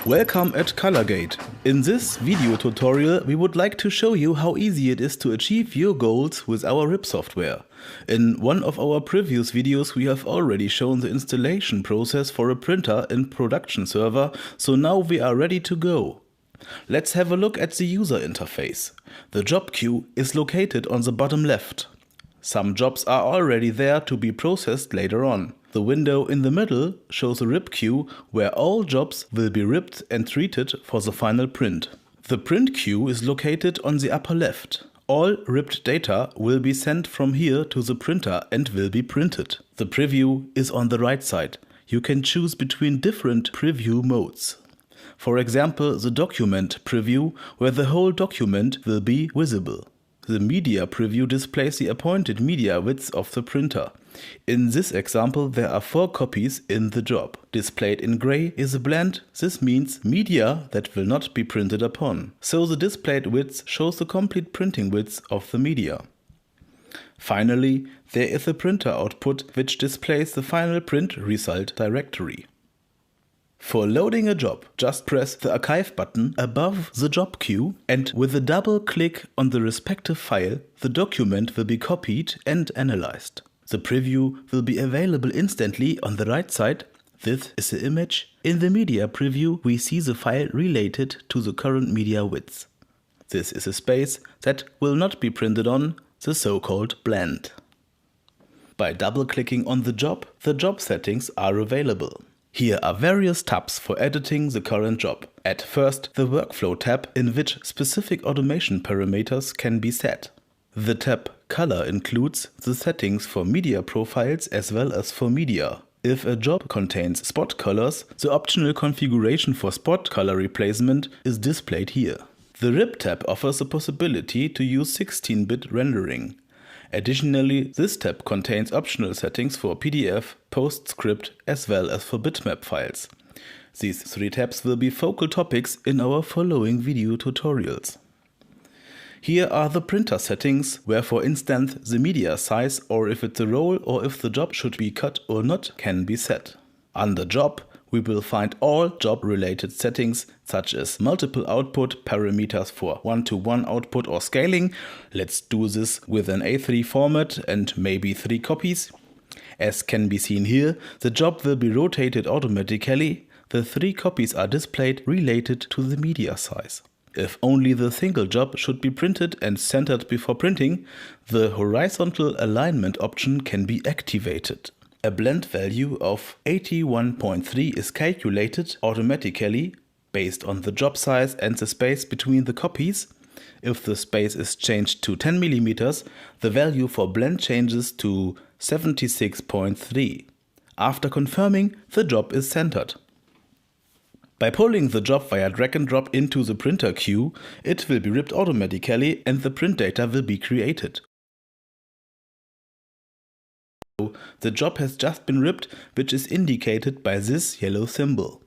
Welcome at ColorGATE. In this video tutorial we would like to show you how easy it is to achieve your goals with our RIP software. In one of our previous videos we have already shown the installation process for a printer in Productionserver, so now we are ready to go. Let's have a look at the user interface. The job queue is located on the bottom left. Some jobs are already there to be processed later on. The window in the middle shows a RIP queue where all jobs will be ripped and treated for the final print. The print queue is located on the upper left. All ripped data will be sent from here to the printer and will be printed. The preview is on the right side. You can choose between different preview modes. For example, the document preview, where the whole document will be visible. The media preview displays the appointed media width of the printer. In this example there are 4 copies in the job. Displayed in gray is a blend. This means media that will not be printed upon. So the displayed width shows the complete printing width of the media. Finally, there is a printer output which displays the final print result directory. For loading a job, just press the archive button above the job queue, and with a double click on the respective file, the document will be copied and analyzed. The preview will be available instantly on the right side. This is the image. In the media preview we see the file related to the current media width. This is a space that will not be printed on, the so-called blend. By double-clicking on the job settings are available. Here are various tabs for editing the current job. At first, the Workflow tab, in which specific automation parameters can be set. The tab Color includes the settings for media profiles as well as for media. If a job contains spot colors, the optional configuration for spot color replacement is displayed here. The RIP tab offers the possibility to use 16-bit rendering. Additionally, this tab contains optional settings for PDF, PostScript as well as for bitmap files. These 3 tabs will be focal topics in our following video tutorials. Here are the printer settings, where for instance the media size, or if it's a roll or if the job should be cut or not, can be set. Under Job we will find all job related settings such as multiple output, parameters for 1-to-1 output or scaling. Let's do this with an A3 format and maybe 3 copies. As can be seen here, the job will be rotated automatically. The 3 copies are displayed related to the media size. If only the single job should be printed and centered before printing, the horizontal alignment option can be activated. A blend value of 81.3 is calculated automatically based on the job size and the space between the copies. If the space is changed to 10 mm, the value for blend changes to 76.3. After confirming, the job is centered. By pulling the job via drag and drop into the printer queue, it will be ripped automatically and the print data will be created. The job has just been ripped, which is indicated by this yellow symbol.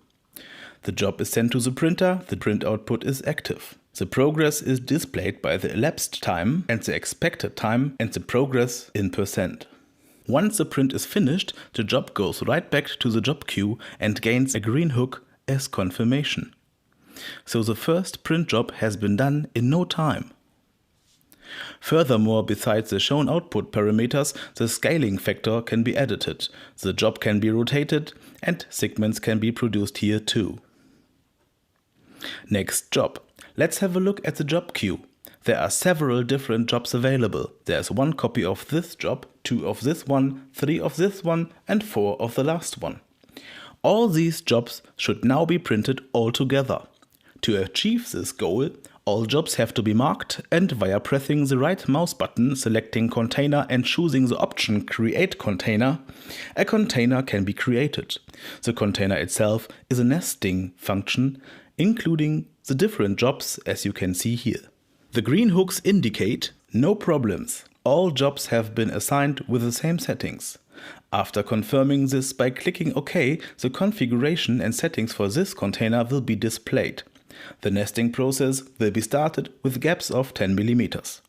The job is sent to the printer, the print output is active. The progress is displayed by the elapsed time and the expected time and the progress in %. Once the print is finished, the job goes right back to the job queue and gains a green hook as confirmation. So the first print job has been done in no time. Furthermore, besides the shown output parameters, the scaling factor can be edited, the job can be rotated, and segments can be produced here too. Next job. Let's have a look at the job queue. There are several different jobs available. There's 1 copy of this job, 2 of this one, 3 of this one, and 4 of the last one. All these jobs should now be printed all together. To achieve this goal, all jobs have to be marked, and via pressing the right mouse button, selecting Container and choosing the option Create Container, a container can be created. The container itself is a nesting function, including the different jobs as you can see here. The green hooks indicate no problems. All jobs have been assigned with the same settings. After confirming this by clicking OK, the configuration and settings for this container will be displayed. The nesting process will be started with gaps of 10 mm.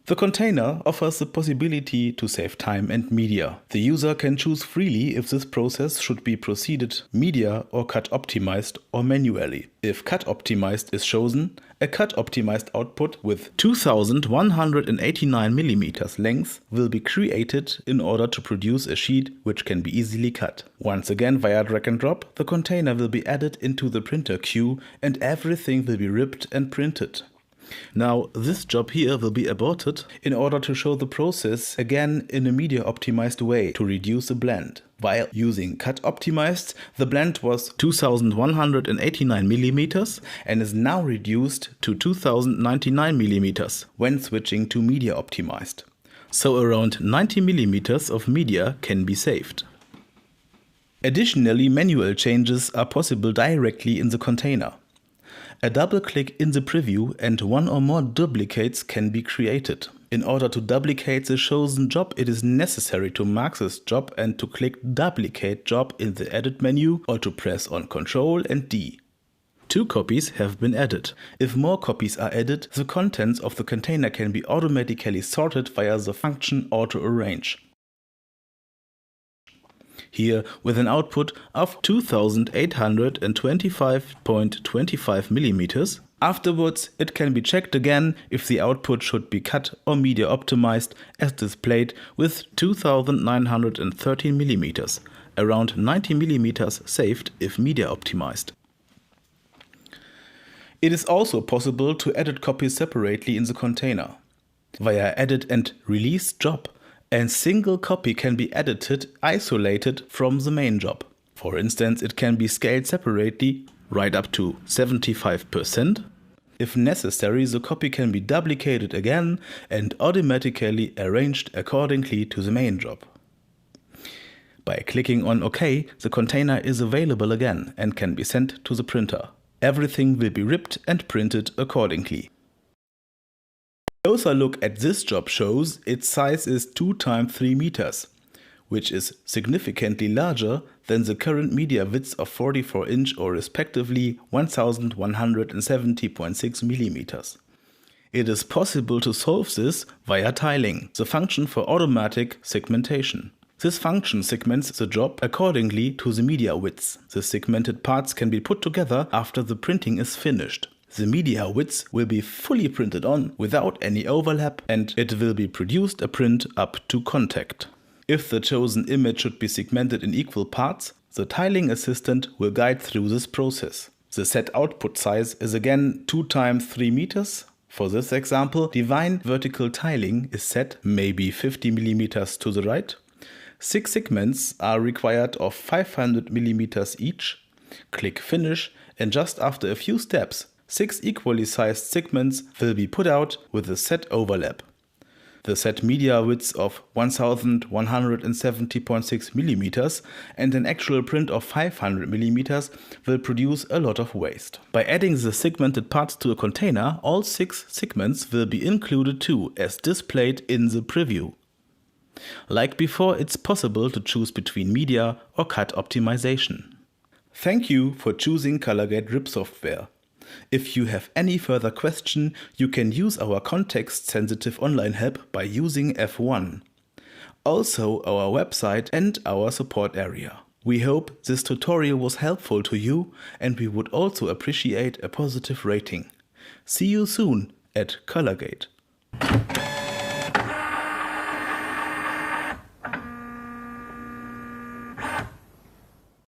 The container offers the possibility to save time and media. The user can choose freely if this process should be proceeded media or cut optimized or manually. If cut optimized is chosen, a cut optimized output with 2189 mm length will be created in order to produce a sheet which can be easily cut. Once again, via drag and drop, the container will be added into the printer queue and everything will be ripped and printed. Now, this job here will be aborted in order to show the process again in a media optimized way to reduce the blend. While using cut optimized, the blend was 2189 mm and is now reduced to 2099 mm when switching to media optimized. So around 90 mm of media can be saved. Additionally, manual changes are possible directly in the container. A double click in the preview and one or more duplicates can be created. In order to duplicate the chosen job, it is necessary to mark this job and to click Duplicate Job in the Edit menu or to press on Ctrl and D. 2 copies have been added. If more copies are added, the contents of the container can be automatically sorted via the function Auto Arrange. Here with an output of 2825.25 mm. Afterwards, it can be checked again if the output should be cut or media optimized as displayed with 2913 mm, around 90 mm saved if media optimized. It is also possible to edit copies separately in the container. Via Edit and Release Job, a single copy can be edited isolated from the main job. For instance, it can be scaled separately right up to 75%. If necessary, the copy can be duplicated again and automatically arranged accordingly to the main job. By clicking on OK, the container is available again and can be sent to the printer. Everything will be ripped and printed accordingly. A closer look at this job shows its size is 2 × 3 meters, which is significantly larger than the current media width of 44 inch or respectively 1170.6 millimeters. It is possible to solve this via tiling, the function for automatic segmentation. This function segments the job accordingly to the media width. The segmented parts can be put together after the printing is finished. The media width will be fully printed on without any overlap and it will be produced a print up to contact. If the chosen image should be segmented in equal parts, the tiling assistant will guide through this process. The set output size is again 2 × 3 meters. For this example, divine vertical tiling is set maybe 50 millimeters to the right. 6 segments are required of 500 millimeters each. Click Finish and just after a few steps, 6 equally sized segments will be put out with a set overlap. The set media width of 1170.6 mm and an actual print of 500 mm will produce a lot of waste. By adding the segmented parts to a container, all 6 segments will be included too, as displayed in the preview. Like before, it's possible to choose between media or cut optimization. Thank you for choosing ColorGATE RIP software. If you have any further question, you can use our context-sensitive online help by using F1. Also our website and our support area. We hope this tutorial was helpful to you and we would also appreciate a positive rating. See you soon at ColorGATE.